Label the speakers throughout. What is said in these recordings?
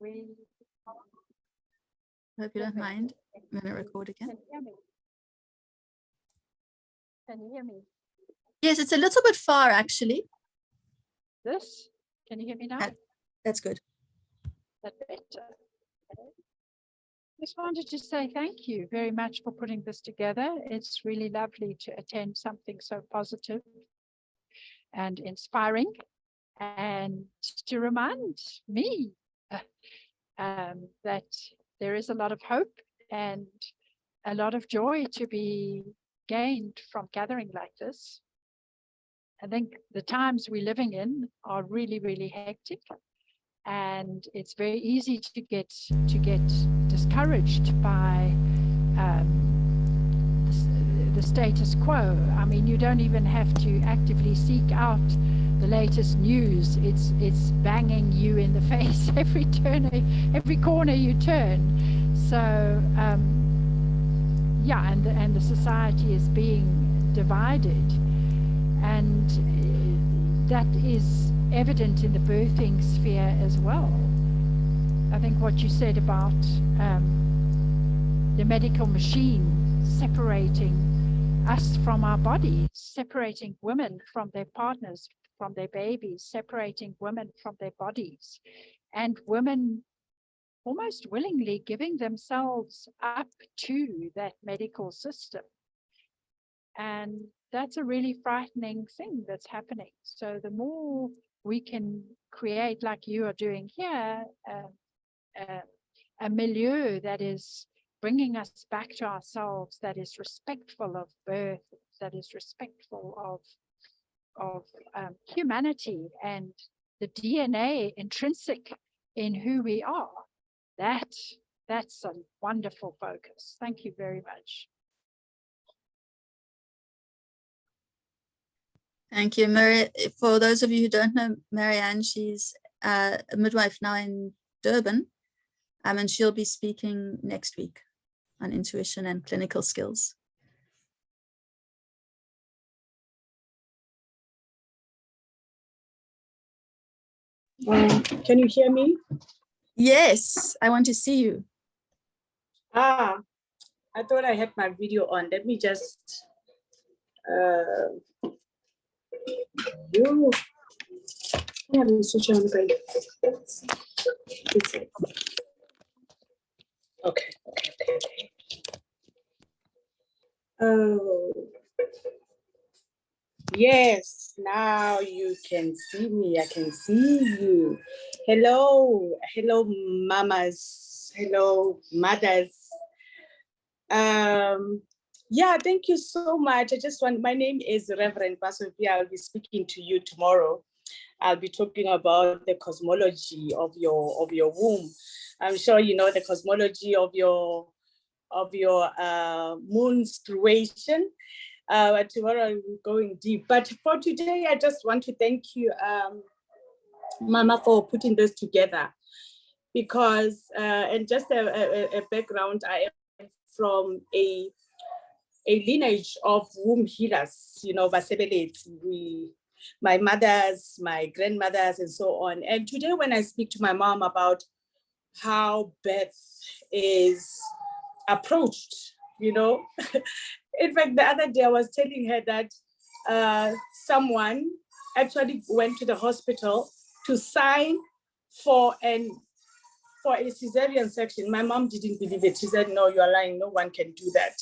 Speaker 1: We
Speaker 2: Hope you don't mind. I'm going to record again.
Speaker 1: can hear me. Can you hear me?
Speaker 2: Yes, it's a little bit far, actually.
Speaker 1: This? Can you hear me now?
Speaker 2: That's good.
Speaker 1: That better. Okay. Just wanted to say thank you very much for putting this together. It's really lovely to attend something so positive and inspiring, and to remind me that there is a lot of hope and a lot of joy to be gained from gathering like this. I think the times we're living in are really, really hectic, and it's very easy to get discouraged by the status quo. I mean, you don't even have to actively seek out the latest news. It's banging you in the face every corner you turn. So yeah, and the society is being divided, and that is evident in the birthing sphere as well. I think what you said about the medical machine separating us from our bodies, separating women from their partners, from their babies, separating women from their bodies, and women almost willingly giving themselves up to that medical system. And that's a really frightening thing that's happening. So the more we can create, like you are doing here, a milieu that is bringing us back to ourselves, that is respectful of birth, that is respectful of humanity and the DNA intrinsic in who we are. That's a wonderful focus. Thank you very much.
Speaker 2: Thank you, Mary. For those of you who don't know Marianne, she's a midwife now in Durban, and she'll be speaking next week on intuition and clinical skills.
Speaker 3: Can you hear me?
Speaker 2: Yes, I want to see you.
Speaker 3: I thought I had my video on. Let me just let me switch on the okay. Oh, yes, now you can see me. I can see you. Hello, mamas. Hello, mothers. Yeah, thank you so much. My name is Reverend Basopia. I'll be speaking to you tomorrow. I'll be talking about the cosmology of your womb. I'm sure you know the cosmology of your moon situation. But tomorrow we're going deep. But for today, I just want to thank you, Mama, for putting this together. Because, and just a background, I am from a lineage of womb healers, you know, Basebeleti, my mothers, my grandmothers, and so on. And today, when I speak to my mom about how birth is approached, you know, in fact, the other day I was telling her that someone actually went to the hospital to sign for a cesarean section. My mom didn't believe it. She said, no, you're lying. No one can do that,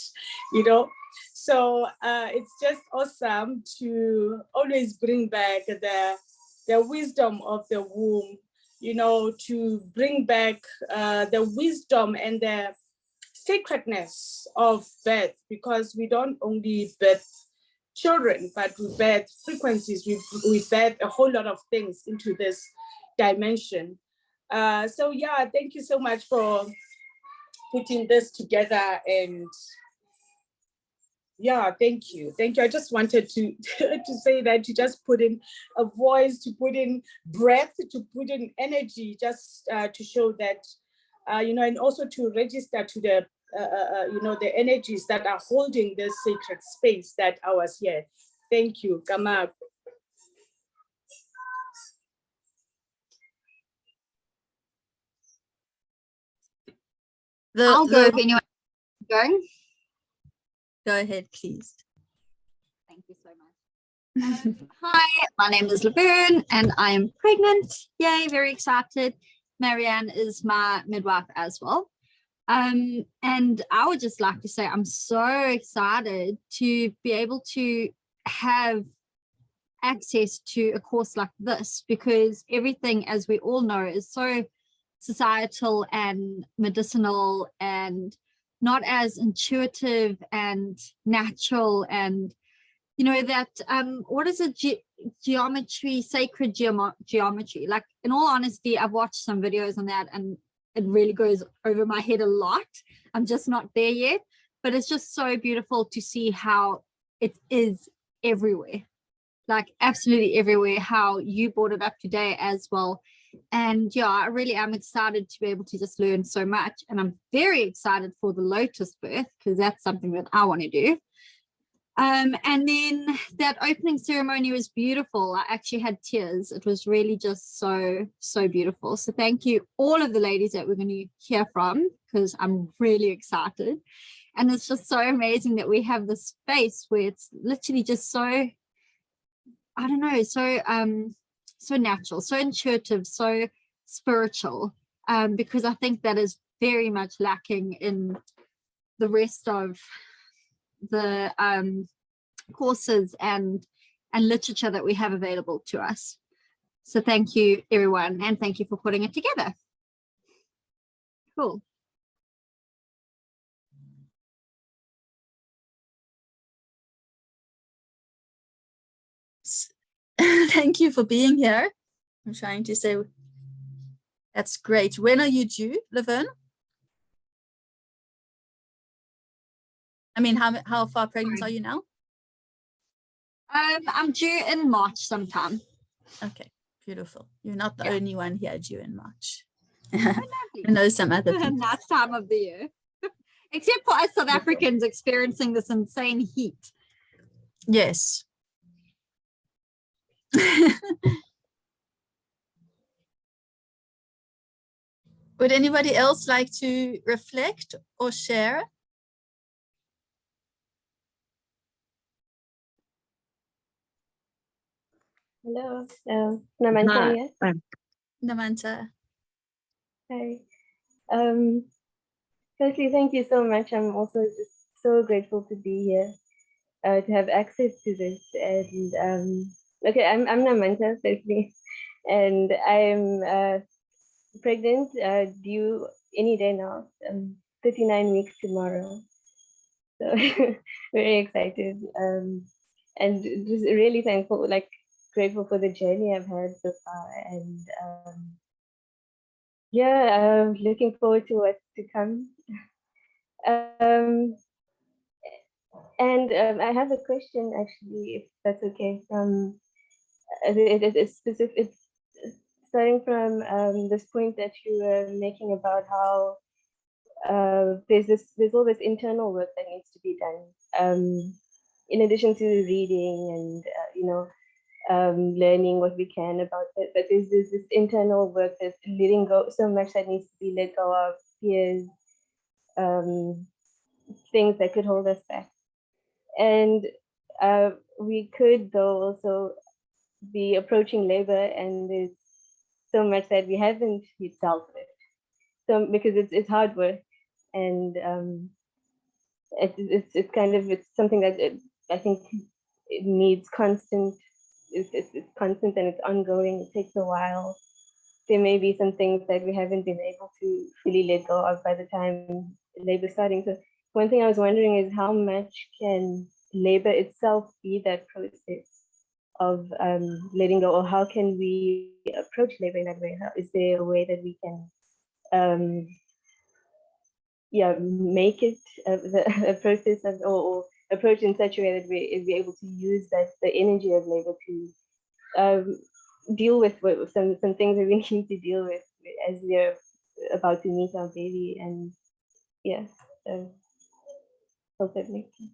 Speaker 3: you know? So it's just awesome to always bring back the wisdom of the womb, you know, to bring back the wisdom and the sacredness of birth, because we don't only birth children, but we birth frequencies, we birth a whole lot of things into this dimension. So yeah, thank you so much for putting this together, and yeah, thank you. I just wanted to to say that, to just put in a voice, to put in breath, to put in energy, just to show that, you know, and also to register to the you know, the energies that are holding this sacred space that I was here. Thank you, Kamak.
Speaker 4: I'll go if anyone going.
Speaker 2: Go ahead, please.
Speaker 4: Thank you so much. Hi, my name is Laverne and I am pregnant. Yay, very excited. Marianne is my midwife as well. And I would just like to say I'm so excited to be able to have access to a course like this, because everything, as we all know, is so societal and medicinal and not as intuitive and natural, and you know that what is it, geometry, sacred geometry. Like, in all honesty, I've watched some videos on that and it really goes over my head a lot. I'm just not there yet, but it's just so beautiful to see how it is everywhere, like absolutely everywhere, how you brought it up today as well. And yeah, I really am excited to be able to just learn so much, and I'm very excited for the lotus birth because that's something that I want to do. And then that opening ceremony was beautiful. I actually had tears. It was really just so beautiful. So thank you all of the ladies that we're going to hear from, because I'm really excited. And it's just so amazing that we have this space where it's literally just so, I don't know, so natural, so intuitive, so spiritual, because I think that is very much lacking in the rest of the courses and literature that we have available to us. So thank you, everyone, and thank you for putting it together. Cool.
Speaker 2: Thank you for being here. I'm trying to say that's great. When are you due, Laverne? I mean, how far pregnant are you now?
Speaker 4: I'm due in March sometime.
Speaker 2: Okay, beautiful. You're not the only one here due in March.
Speaker 4: Oh,
Speaker 2: I know some other people.
Speaker 4: Nice time of the year. Except for us South Africans experiencing this insane heat.
Speaker 2: Yes. Would anybody else like to reflect or share?
Speaker 5: Hello, Namanta here.
Speaker 2: Namanta.
Speaker 5: Hi. Firstly, thank you so much. I'm also just so grateful to be here, to have access to this. And okay, I'm Namanta, firstly, and I'm pregnant, due any day now. 39 weeks tomorrow. So very excited. And just really thankful, like grateful for the journey I've had so far, and yeah, looking forward to what's to come. And I have a question, actually, if that's okay. It's specific. It's starting from this point that you were making about how there's all this internal work that needs to be done. In addition to reading and learning what we can about it, but there's this internal work that's letting go, so much that needs to be let go of, fears, things that could hold us back. And we could though also be approaching labor, and there's so much that we haven't dealt with. So because it's hard work, and it's kind of, it's something that I think it needs constant. It's constant and it's ongoing. It takes a while. There may be some things that we haven't been able to fully let go of by the time labor starting. So one thing I was wondering is how much can labor itself be that process of letting go, or how can we approach labor in that way? Is there a way that we can make it a process of, or approach in such a way that we're able to use the energy of labor to deal with some things that we need to deal with as we're about to meet our baby? And yeah, hope that makes sense.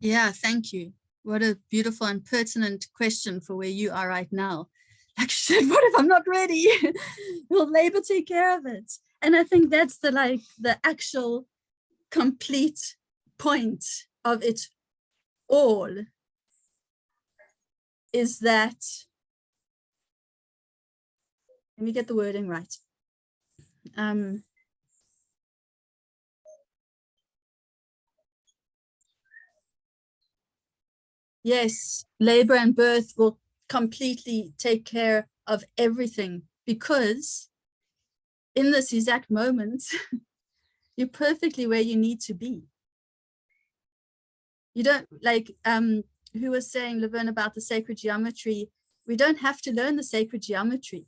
Speaker 2: Yeah, thank you. What a beautiful and pertinent question for where you are right now. Like, what if I'm not ready? Will labor take care of it? And I think that's the actual complete point of it all, is that, let me get the wording right. Yes, labor and birth will completely take care of everything, because in this exact moment, you're perfectly where you need to be. You don't, like, who was saying, Laverne, about the sacred geometry, we don't have to learn the sacred geometry.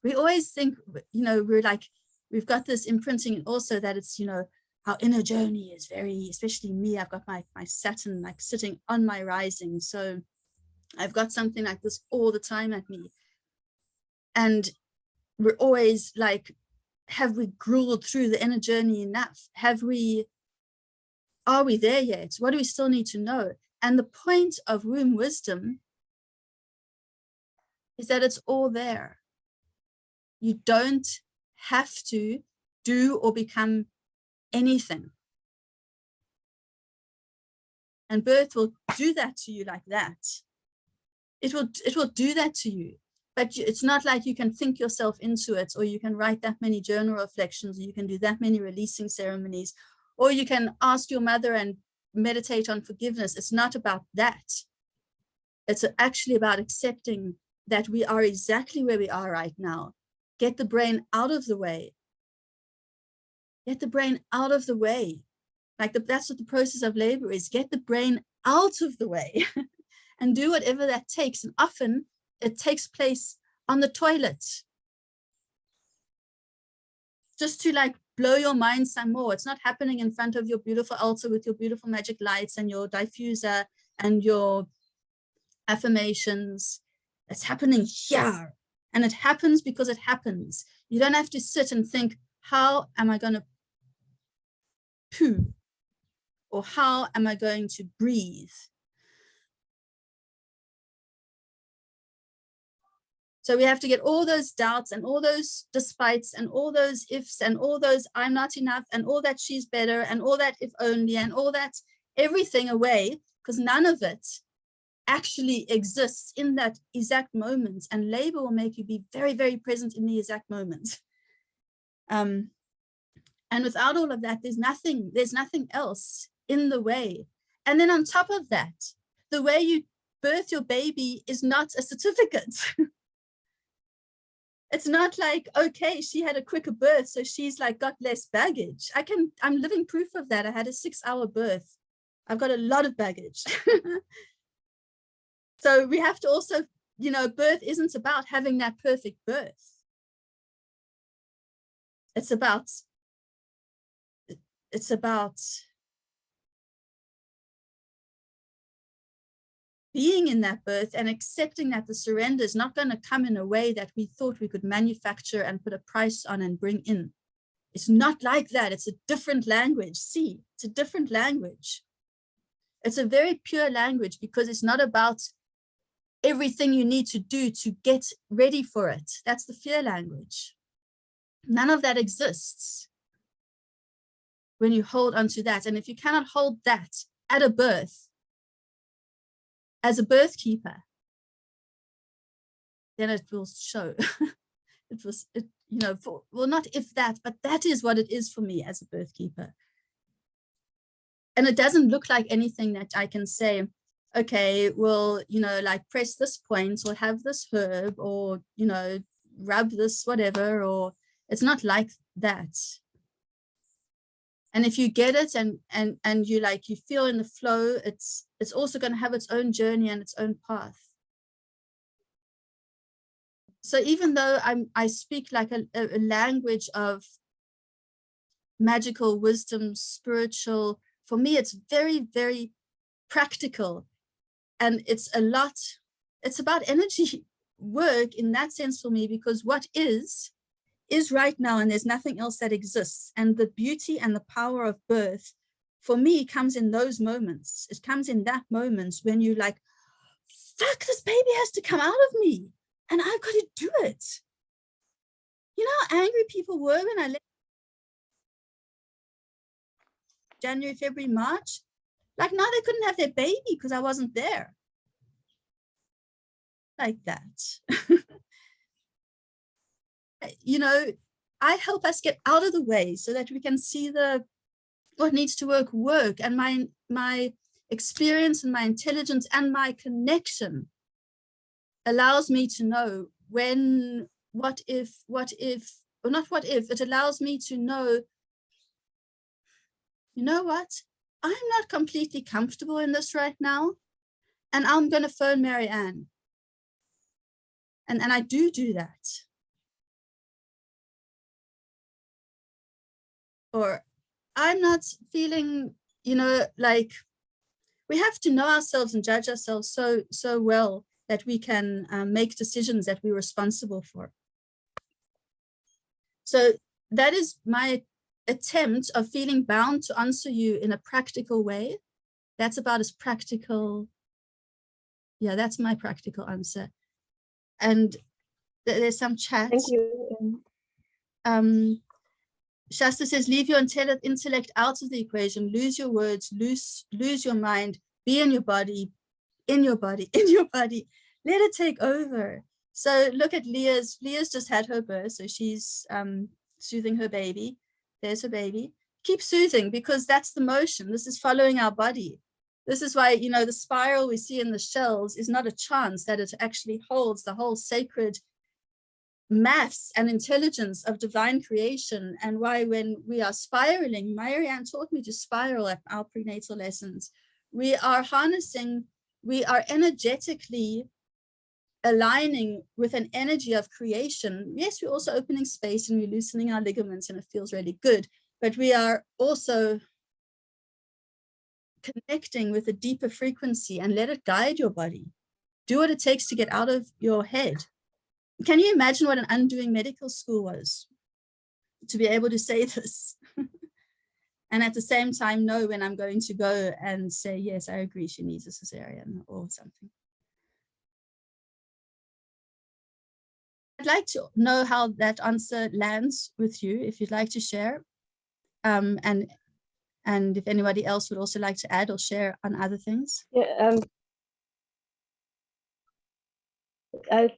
Speaker 2: We always think, you know, we're like, we've got this imprinting also that it's, you know, our inner journey is very, especially me, I've got my Saturn like sitting on my rising. So I've got something like this all the time at me. And we're always like, have we grueled through the inner journey enough? Are we there yet? What do we still need to know? And the point of womb wisdom is that it's all there. You don't have to do or become anything. And birth will do that to you like that. It will do that to you. But it's not like you can think yourself into it, or you can write that many journal reflections, or you can do that many releasing ceremonies, or you can ask your mother and meditate on forgiveness. It's not about that. It's actually about accepting that we are exactly where we are right now. Get the brain out of the way. Get the brain out of the way. Like that's what the process of labor is. Get the brain out of the way and do whatever that takes. And often it takes place on the toilet. Just to like blow your mind some more. It's not happening in front of your beautiful altar with your beautiful magic lights and your diffuser and your affirmations. It's happening here. And it happens because it happens. You don't have to sit and think, how am I going to poo? Or how am I going to breathe? So we have to get all those doubts and all those despites and all those ifs and all those I'm not enough and all that she's better and all that if only and all that everything away, because none of it actually exists in that exact moment. And labor will make you be very, very present in the exact moment. And without all of that, there's nothing else in the way. And then on top of that, the way you birth your baby is not a certificate. It's not like, okay, she had a quicker birth, so she's like got less baggage. I'm living proof of that. I had a 6-hour birth. I've got a lot of baggage. So we have to also, you know, birth isn't about having that perfect birth. It's about being in that birth and accepting that the surrender is not going to come in a way that we thought we could manufacture and put a price on and bring in. It's not like that. It's a different language. See, it's a different language. It's a very pure language because it's not about everything you need to do to get ready for it. That's the fear language. None of that exists when you hold onto that. And if you cannot hold that at a birth, as a birth keeper, then it will show. Well, not if that, but that is what it is for me as a birth keeper. And it doesn't look like anything that I can say, okay, well, you know, like press this point or have this herb or, you know, rub this whatever, or it's not like that. And if you get it and you like, you feel in the flow, it's also going to have its own journey and its own path. So even though I speak like a language of magical wisdom, spiritual, for me, it's very, very practical. And it's about energy work in that sense for me, because what is right now, and there's nothing else that exists. And the beauty and the power of birth for me comes in those moments. It comes in that moment when you like, fuck, this baby has to come out of me and I've got to do it. You know how angry people were when I left January, February, March? Like now they couldn't have their baby because I wasn't there. Like that. You know, I help us get out of the way so that we can see what needs to work. And my experience and my intelligence and my connection allows me to know when, what if, or not what if, it allows me to know, you know what, I'm not completely comfortable in this right now, and I'm going to phone Marianne. And I do that. Or I'm not feeling, you know, like we have to know ourselves and judge ourselves so well that we can make decisions that we're responsible for. So that is my attempt of feeling bound to answer you in a practical way. That's about as practical. Yeah, that's my practical answer. And there's some chat.
Speaker 5: Thank you.
Speaker 2: Shasta says, leave your intellect out of the equation, lose your words, lose your mind, be in your body, in your body, let it take over. So look at Leah's just had her birth, so she's soothing her baby. There's her baby. Keep soothing, because that's the motion. This is following our body. This is why, you know, the spiral we see in the shells is not a chance, that it actually holds the whole sacred maths and intelligence of divine creation. And why when we are spiraling, Marianne taught me to spiral at our prenatal lessons, we are harnessing, we are energetically aligning with an energy of creation. Yes, we're also opening space and we're loosening our ligaments and it feels really good, but we are also connecting with a deeper frequency, and let it guide your body. Do what it takes to get out of your head. Can you imagine what an undoing medical school was to be able to say this? And at the same time know when I'm going to go and say, yes, I agree, she needs a cesarean or something. I'd like to know how that answer lands with you, if you'd like to share. And if anybody else would also like to add or share on other things.
Speaker 5: Yeah,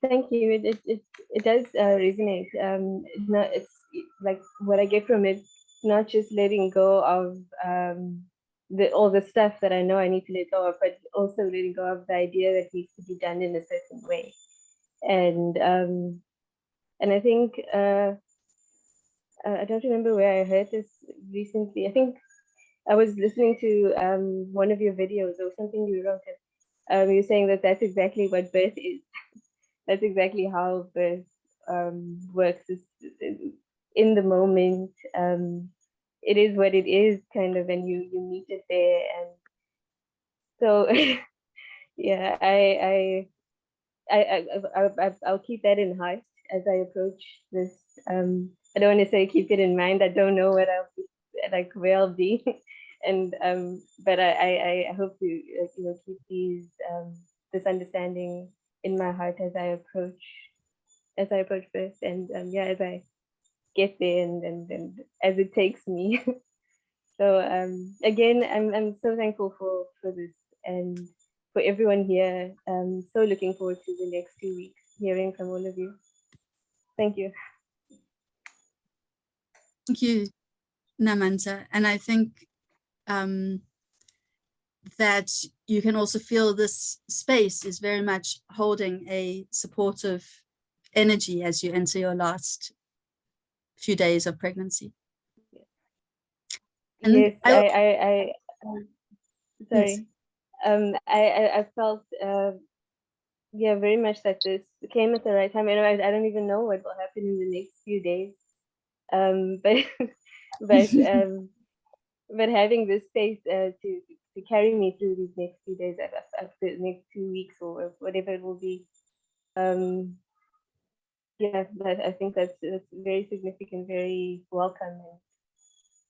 Speaker 5: thank you. It does resonate. No, it's like what I get from it, not just letting go of all the stuff that I know I need to let go of, but also letting go of the idea that needs to be done in a certain way. And I think I don't remember where I heard this recently. I think I was listening to one of your videos or something you wrote. You're saying that that's exactly what birth is. That's exactly how birth works. Is in the moment. It is what it is, kind of, and you meet it there. And so, yeah, I'll keep that in heart as I approach this. I don't want to say keep it in mind. I don't know what I'll be, like where I'll be, and but I hope to keep these this understanding in my heart as I approach birth, and yeah, as I get there and as it takes me. So again, I'm so thankful for this and for everyone here. So looking forward to the next 2 weeks hearing from all of you. Thank you.
Speaker 2: Thank you, Namanta. And I think that you can also feel this space is very much holding a supportive energy as you enter your last few days of pregnancy. And
Speaker 5: yes,
Speaker 2: I
Speaker 5: sorry. Yes. I felt yeah, very much that this came at the right time. I don't even know what will happen in the next few days. But having this space to carry me through these next few days, the next 2 weeks or whatever it will be. Yeah, I think that's very significant, very welcome.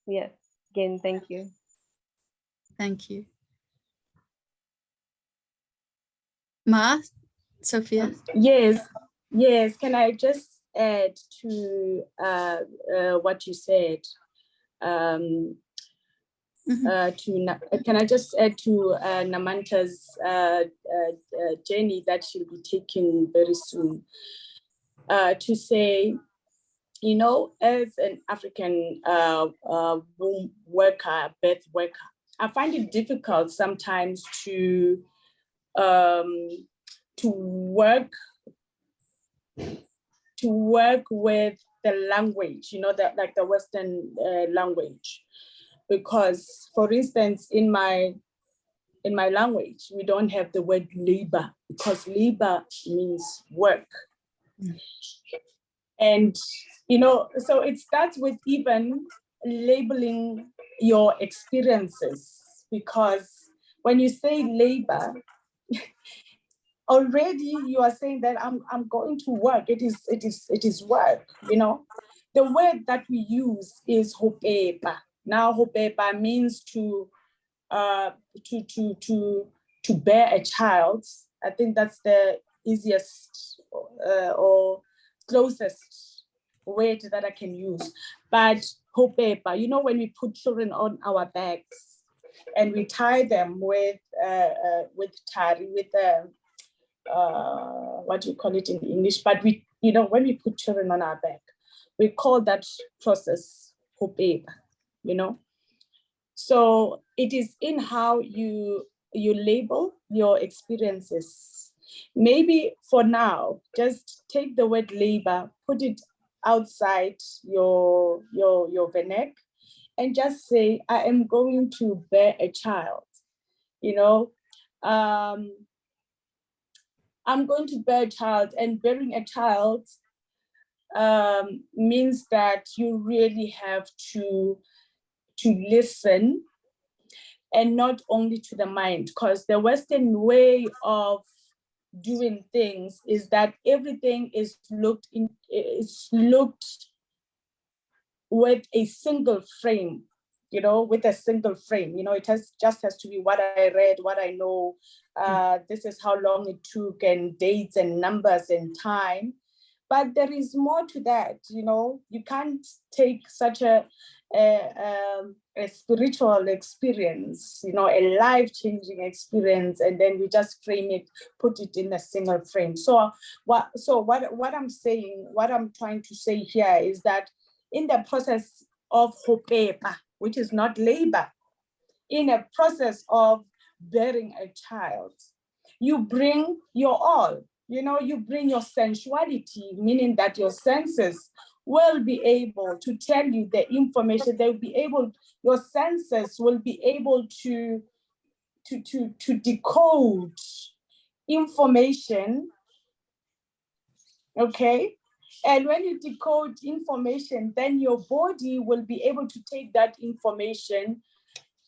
Speaker 5: And yeah, again, thank you.
Speaker 2: Thank you. Ma, Sophia?
Speaker 3: Yes, can I just add to what you said. Can I just add to Namanta's journey that she'll be taking very soon, to say, you know, as an African womb worker, birth worker, I find it difficult sometimes to work with the language, you know, that like the Western language, because, for instance, in my language, we don't have the word labor, because labor means work. And, you know, so it starts with even labeling your experiences, because when you say labor, already you are saying that I'm going to work. It is work, you know. The word that we use is hopepa. Now hopepa means to bear a child. I think that's the easiest or closest word that I can use. But hopepa, you know, when we put children on our backs and we tie them with tari, with what do you call it in English? But we, you know, when we put children on our back, we call that process hopepa, you know. So it is in how you label your experiences. Maybe for now, just take the word labor, put it outside your vernac, and just say, I am going to bear a child, you know. I'm going to bear a child, and bearing a child means that you really have to listen, and not only to the mind, because the Western way of doing things is that everything is looked with a single frame, you know, with a single frame. You know, it just has to be what I read, what I know. This is how long it took, and dates and numbers and time. But there is more to that, you know. You can't take such a spiritual experience, you know, a life-changing experience, and then we just frame it, put it in a single frame. So what I'm saying, what I'm trying to say here is that in the process of hopepa, which is not labor, in a process of bearing a child, you bring your all. You know, you bring your sensuality, meaning that your senses will be able to tell you the information. They'll be able, your senses will be able to decode information, okay? And when you decode information, then your body will be able to take that information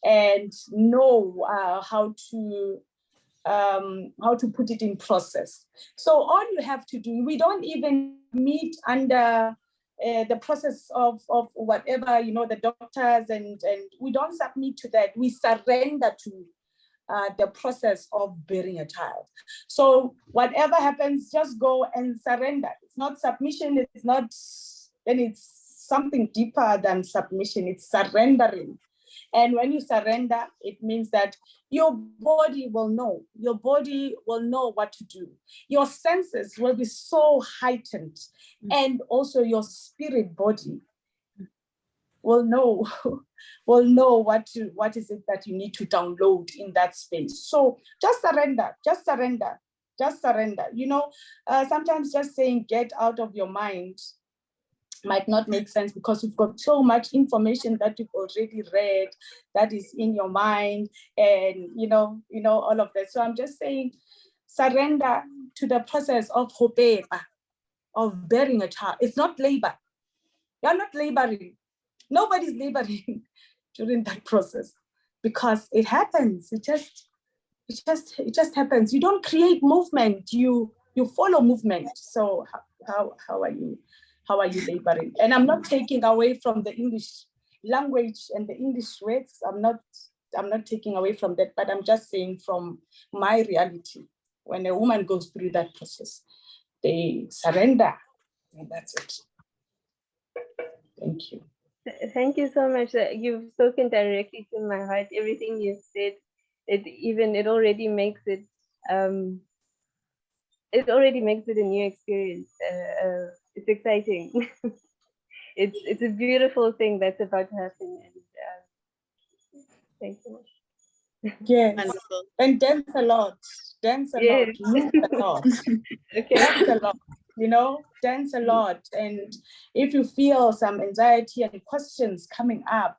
Speaker 3: and know how to put it in process. So all you have to do, we don't even meet under the process of whatever, you know, the doctors, and we don't submit to that. We surrender to the process of bearing a child. So whatever happens, just go and surrender. It's not submission, it's not, then it's something deeper than submission, it's surrendering. And when you surrender, it means that your body will know. Your body will know what to do. Your senses will be so heightened, and also your spirit body will know what is it that you need to download in that space. So just surrender, just surrender, just surrender. You know, sometimes just saying get out of your mind might not make sense, because you've got so much information that you've already read that is in your mind, and you know all of that. So I'm just saying, surrender to the process of hopepa, of bearing a child. It's not labor. You're not laboring. Nobody's laboring during that process, because it happens. It just happens. You don't create movement. You follow movement. So how are you? How are you laboring? And I'm not taking away from the English language and the English words. I'm not taking away from that, but I'm just saying from my reality, when a woman goes through that process, they surrender And that's it. Thank you.
Speaker 5: Thank you so much. You've spoken directly to my heart. Everything you've said, it already makes it a new experience. It's exciting. It's a beautiful thing that's about to happen. And thanks so much.
Speaker 3: Yes.
Speaker 2: Wonderful.
Speaker 3: And dance a lot. Dance a
Speaker 5: Yes.
Speaker 3: lot. Move a lot.
Speaker 5: Okay.
Speaker 3: Dance a lot. Dance a lot. And if you feel some anxiety and questions coming up,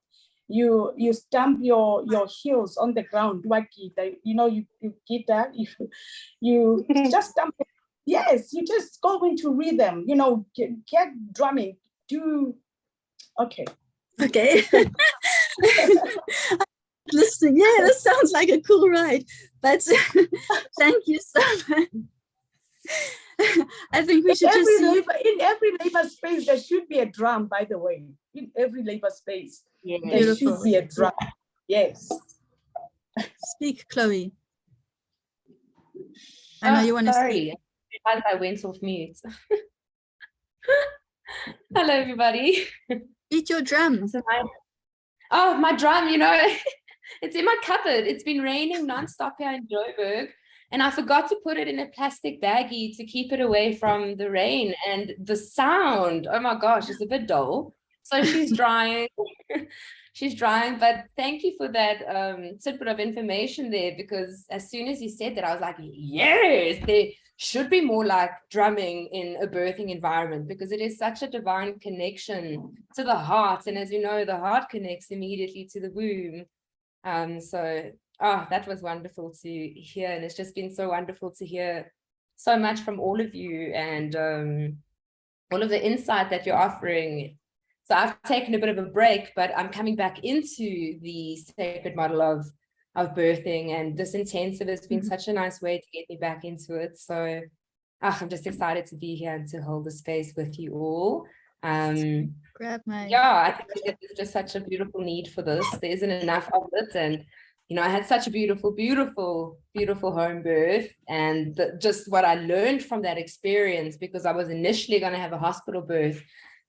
Speaker 3: you stamp your heels on the ground. You get that. You just stamp. Yes, you just go into rhythm. Get drumming. Okay.
Speaker 2: Listening, yeah, that sounds like a cool ride. But thank you so much. I think we should just see.
Speaker 3: In every labor space, there should be a drum, by the way. In every labor space, there
Speaker 2: Beautiful.
Speaker 3: should be a drum. Yes.
Speaker 2: Speak, Chloe. I know you want to speak.
Speaker 6: Sorry, I went off mute. Hello, everybody.
Speaker 2: Beat your drum.
Speaker 6: So my drum, it's in my cupboard. It's been raining nonstop here in Joburg, and I forgot to put it in a plastic baggie to keep it away from the rain. And the sound, oh my gosh, it's a bit dull. So she's drying. She's drying, but thank you for that tidbit of information there, because as soon as you said that, I was like, yes, there should be more like drumming in a birthing environment, because it is such a divine connection to the heart. And as you know, the heart connects immediately to the womb. That was wonderful to hear. And it's just been so wonderful to hear so much from all of you, and all of the insight that you're offering. So I've taken a bit of a break, but I'm coming back into the sacred model of birthing, and this intensive has been such a nice way to get me back into it. So I'm just excited to be here and to hold the space with you all.
Speaker 2: Grab my.
Speaker 6: I think there's just such a beautiful need for this. There isn't enough of it. And, I had such a beautiful, beautiful, beautiful home birth, and just what I learned from that experience, because I was initially going to have a hospital birth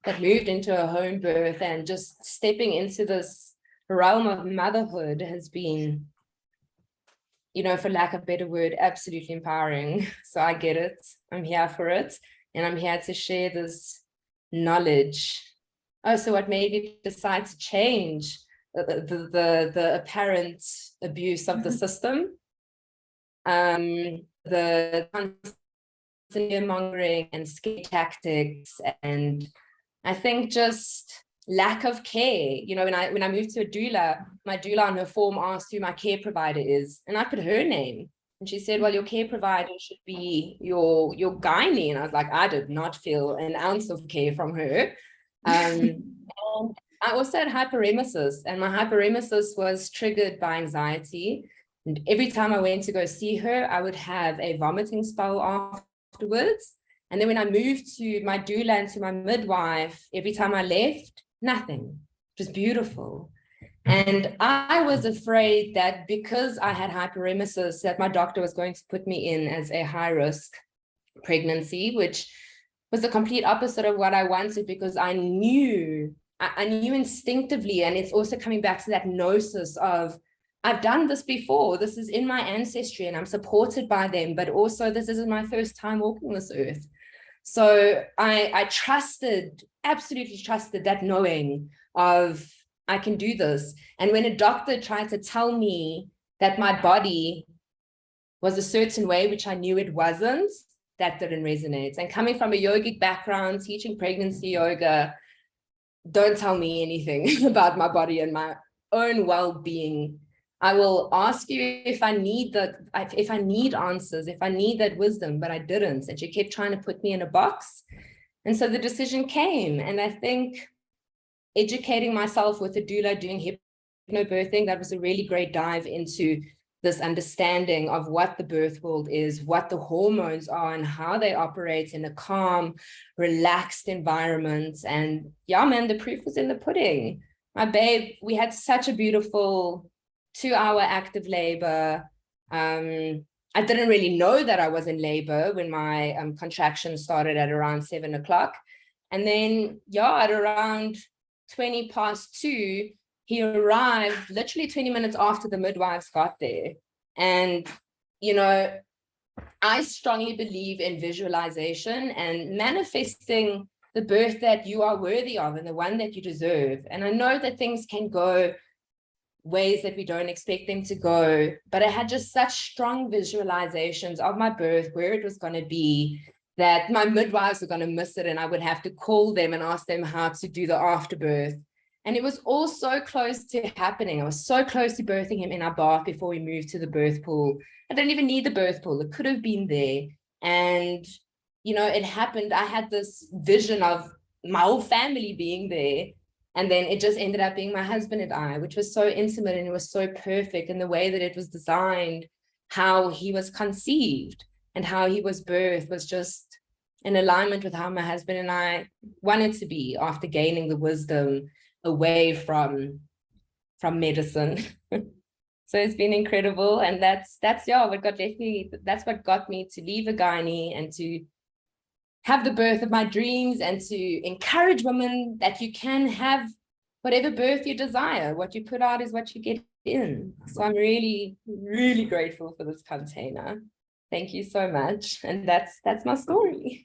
Speaker 6: that moved into a home birth, and just stepping into this realm of motherhood has been, for lack of a better word, absolutely empowering. So I get it. I'm here for it. And I'm here to share this knowledge. So what made me decide to change the apparent abuse of the system, the constant mongering and scare tactics, and I think just lack of care. When I moved to a doula, my doula on her form asked who my care provider is, and I put her name, and she said, well, your care provider should be your gynae. And I was like, I did not feel an ounce of care from her. And I also had hyperemesis, and my hyperemesis was triggered by anxiety. And every time I went to go see her, I would have a vomiting spell afterwards. And then when I moved to my doula and to my midwife, every time I left, nothing. It was beautiful. And I was afraid that because I had hyperemesis, that my doctor was going to put me in as a high-risk pregnancy, which was the complete opposite of what I wanted, because I knew instinctively, and it's also coming back to that gnosis of, I've done this before, this is in my ancestry, and I'm supported by them, but also this isn't my first time walking this earth. So I absolutely trusted that knowing of, I can do this. And when a doctor tried to tell me that my body was a certain way, which I knew it wasn't, that didn't resonate. And coming from a yogic background, teaching pregnancy yoga, don't tell me anything about my body and my own well-being. I will ask you if I need answers, if I need that wisdom, but I didn't. And she kept trying to put me in a box. And so the decision came. And I think educating myself with a doula, doing hypnobirthing, that was a really great dive into this understanding of what the birth world is, what the hormones are, and how they operate in a calm, relaxed environment. And yeah, man, the proof was in the pudding. My babe, we had such a beautiful 2-hour active labor. I didn't really know that I was in labor when my contractions started at around 7 o'clock. And then, yeah, at around 2:20, he arrived literally 20 minutes after the midwives got there. And, you know, I strongly believe in visualization and manifesting the birth that you are worthy of and the one that you deserve. And I know that things can go ways that we don't expect them to go, but I had just such strong visualizations of my birth, where it was going to be, that my midwives were going to miss it and I would have to call them and ask them how to do the afterbirth. And it was all so close to happening. I was so close to birthing him in our bath before we moved to the birth pool. I didn't even need the birth pool. It could have been there. And, you know, it happened. I had this vision of my whole family being there. And then it just ended up being my husband and I, which was so intimate and it was so perfect. And the way that it was designed, how he was conceived and how he was birthed was just in alignment with how my husband and I wanted to be after gaining the wisdom away from medicine. So it's been incredible. And that's what got me to leave a gynae and to have the birth of my dreams and to encourage women that you can have whatever birth you desire. What you put out is what you get in. So I'm really, really grateful for this container. Thank you so much. And that's my story.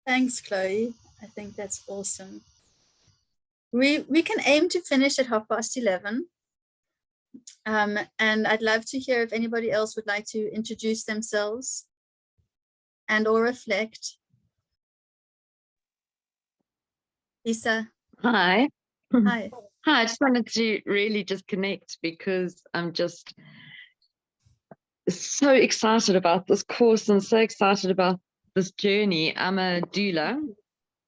Speaker 2: Thanks, Chloe. I think that's awesome. We can aim to finish at 11:30. And I'd love to hear if anybody else would like to introduce themselves and or reflect. Lisa.
Speaker 7: Hi.
Speaker 2: Hi.
Speaker 7: Hi, I just wanted to really just connect because I'm just so excited about this course and so excited about this journey. I'm a doula.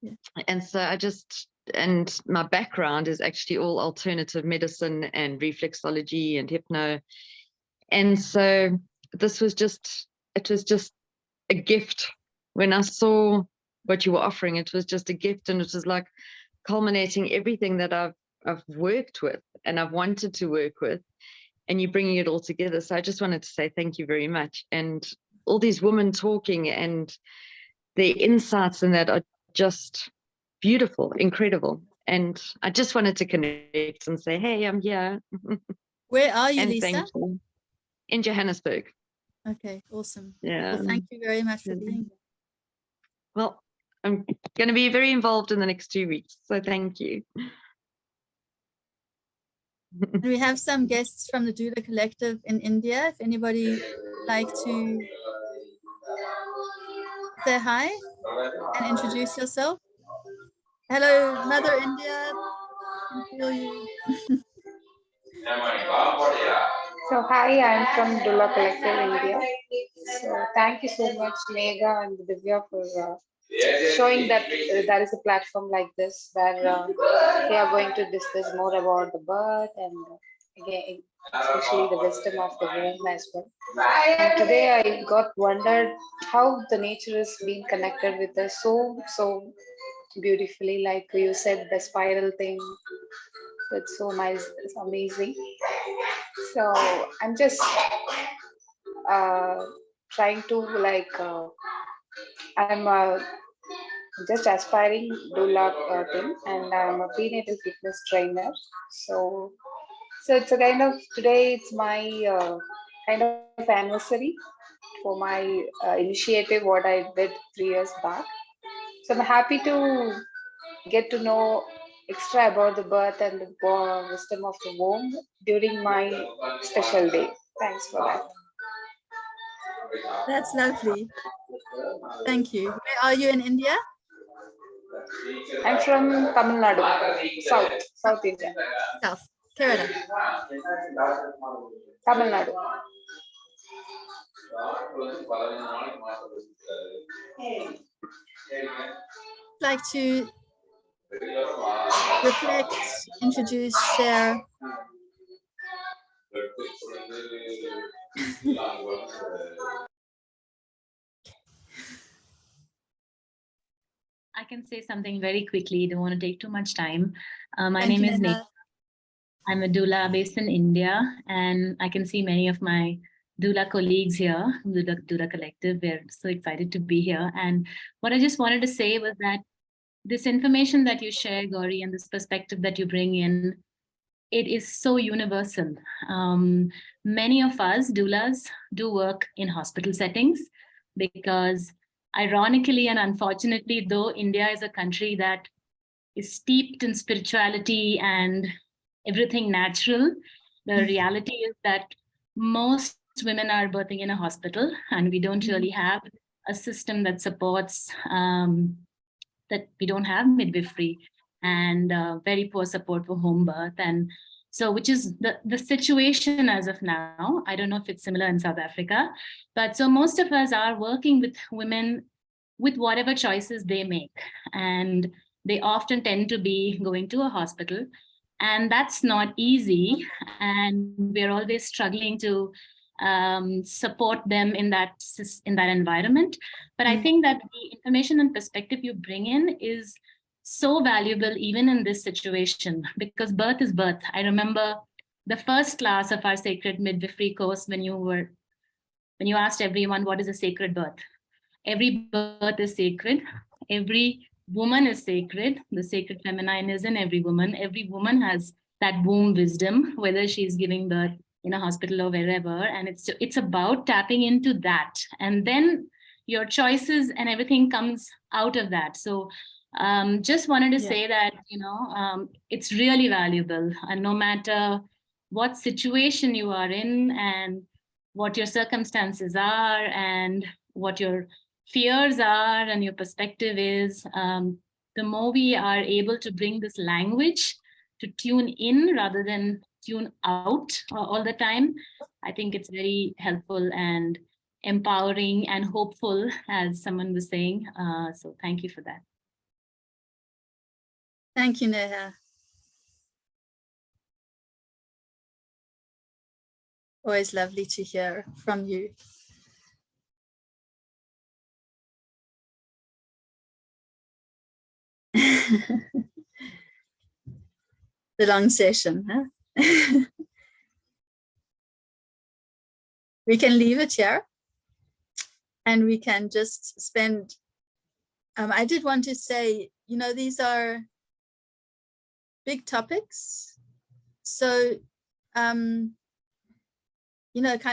Speaker 2: Yeah.
Speaker 7: And so and my background is actually all alternative medicine and reflexology and hypno. And so it was just a gift. When I saw what you were offering, it was just a gift, and it was like culminating everything that I've worked with and I've wanted to work with, and you're bringing it all together. So I just wanted to say thank you very much. And all these women talking and their insights in that are just beautiful, incredible. And I just wanted to connect and say, hey, I'm here.
Speaker 2: Where are you,
Speaker 7: And
Speaker 2: Lisa?
Speaker 7: thank you. In Johannesburg.
Speaker 2: Okay, awesome.
Speaker 7: Yeah.
Speaker 2: Well, thank you very much for being here.
Speaker 7: Well, I'm going to be very involved in the next 2 weeks. So thank you.
Speaker 2: And we have some guests from the Doula Collective in India. If anybody would like to say hi and introduce yourself. Hello, Mother India. I can feel you.
Speaker 8: So hi, I'm from Doula Collective India. So thank you so much, Megha and Divya, for showing that there is a platform like this where we are going to discuss more about the birth and again, especially the wisdom of the womb as well. And today I got wondered how the nature is being connected with us so beautifully. Like you said, the spiral thing. It's so nice. It's amazing. So I'm just trying to I'm just aspiring doula thing, and I'm a prenatal fitness trainer. So it's a kind of, today it's my kind of anniversary for my initiative what I did 3 years back. So I'm happy to get to know extra about the birth and the wisdom of the womb during my special day. Thanks for that.
Speaker 2: That's lovely. Thank you. Where are you in India?
Speaker 8: I'm from Tamil Nadu, South India.
Speaker 2: South, Kerala.
Speaker 8: Tamil Nadu.
Speaker 2: I'd like to reflect, introduce, share.
Speaker 9: I can say something very quickly. Don't want to take too much time. My
Speaker 2: Thank
Speaker 9: name
Speaker 2: you,
Speaker 9: is
Speaker 2: Neha.
Speaker 9: Neha. I'm a doula based in India, and I can see many of my doula colleagues here, the Doula Collective. We're so excited to be here. And what I just wanted to say was that this information that you share, Gauri, and this perspective that you bring in, it is so universal. Many of us doulas do work in hospital settings because ironically and unfortunately, though India is a country that is steeped in spirituality and everything natural, the reality is that most women are birthing in a hospital, and we don't really have a system that supports, that we don't have midwifery and very poor support for home birth. And so, which is the situation as of now. I don't know if it's similar in South Africa, but so most of us are working with women with whatever choices they make. And they often tend to be going to a hospital, and that's not easy. And we're always struggling to support them in that environment. But I think that the information and perspective you bring in is so valuable even in this situation, because birth is birth. I remember the first class of our sacred midwifery course when you asked everyone, what is a sacred birth? Every birth is sacred. Every woman is sacred. The sacred feminine is in every woman. Every woman has that womb wisdom, whether she's giving birth in a hospital or wherever. And it's about tapping into that. And then your choices and everything comes out of that. So just wanted to say that, it's really valuable. And no matter what situation you are in and what your circumstances are and what your fears are and your perspective is, the more we are able to bring this language to tune in rather than tune out all the time, I think it's very helpful and empowering and hopeful, as someone was saying. So thank you for that.
Speaker 2: Thank you, Neha. Always lovely to hear from you. The long session, huh? We can leave it here and we can just spend, I did want to say, these are big topics. So, kind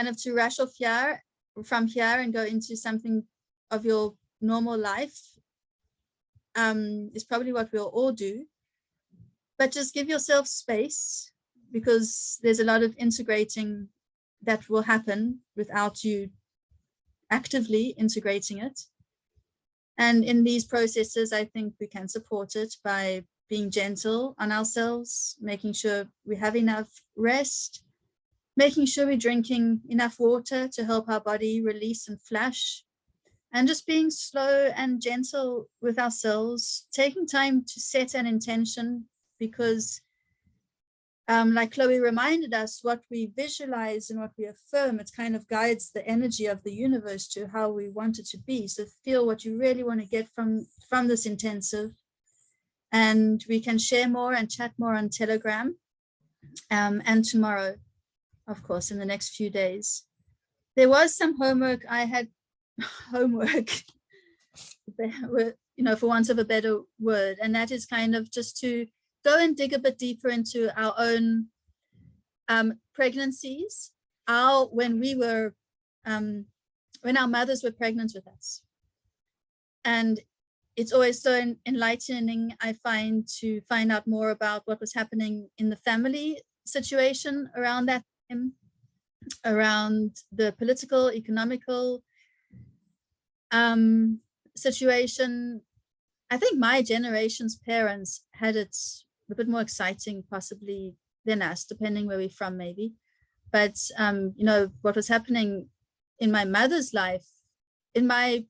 Speaker 2: of to rush off here, from here and go into something of your normal life is probably what we'll all do. But just give yourself space, because there's a lot of integrating that will happen without you actively integrating it. And in these processes, I think we can support it by being gentle on ourselves, making sure we have enough rest, making sure we're drinking enough water to help our body release and flush, and just being slow and gentle with ourselves, taking time to set an intention, because like Chloe reminded us, what we visualize and what we affirm, it kind of guides the energy of the universe to how we want it to be. So feel what you really want to get from this intensive. And we can share more and chat more on Telegram. And tomorrow, of course, in the next few days. There was some homework. I had homework, for want of a better word, and that is kind of just to go and dig a bit deeper into our own pregnancies, when our mothers were pregnant with us. And it's always so enlightening, I find, to find out more about what was happening in the family situation around that time, around the political, economical situation. I think my generation's parents had it a bit more exciting possibly than us, depending where we're from maybe. But, what was happening in my mother's life, in my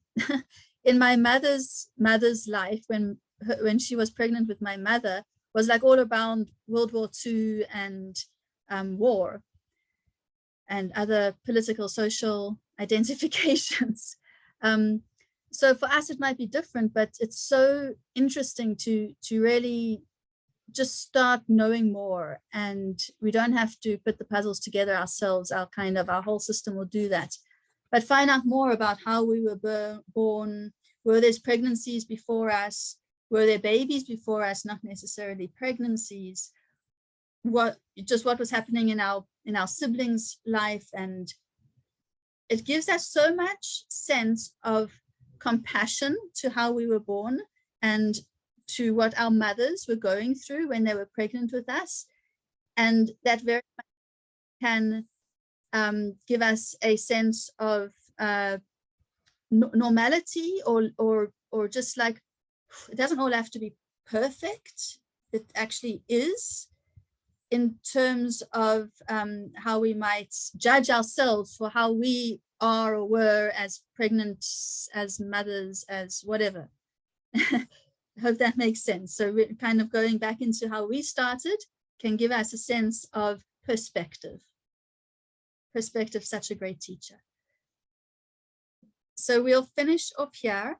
Speaker 2: mother's life, when she was pregnant with my mother, was like all around World War II and war and other political, social identifications. So for us, it might be different, but it's so interesting to really just start knowing more, and we don't have to put the puzzles together ourselves. Our whole system will do that, but find out more about how we were born. Were there pregnancies before us? Were there babies before us? Not necessarily pregnancies. What was happening in our siblings' life, and it gives us so much sense of compassion to how we were born and to what our mothers were going through when they were pregnant with us, and that very much can give us a sense of normality, or just like, it doesn't all have to be perfect. It actually is, in terms of how we might judge ourselves for how we are or were as pregnant, as mothers, as whatever. I hope that makes sense. So we're kind of going back into how we started can give us a sense of perspective. Perspective, such a great teacher. So we'll finish off here.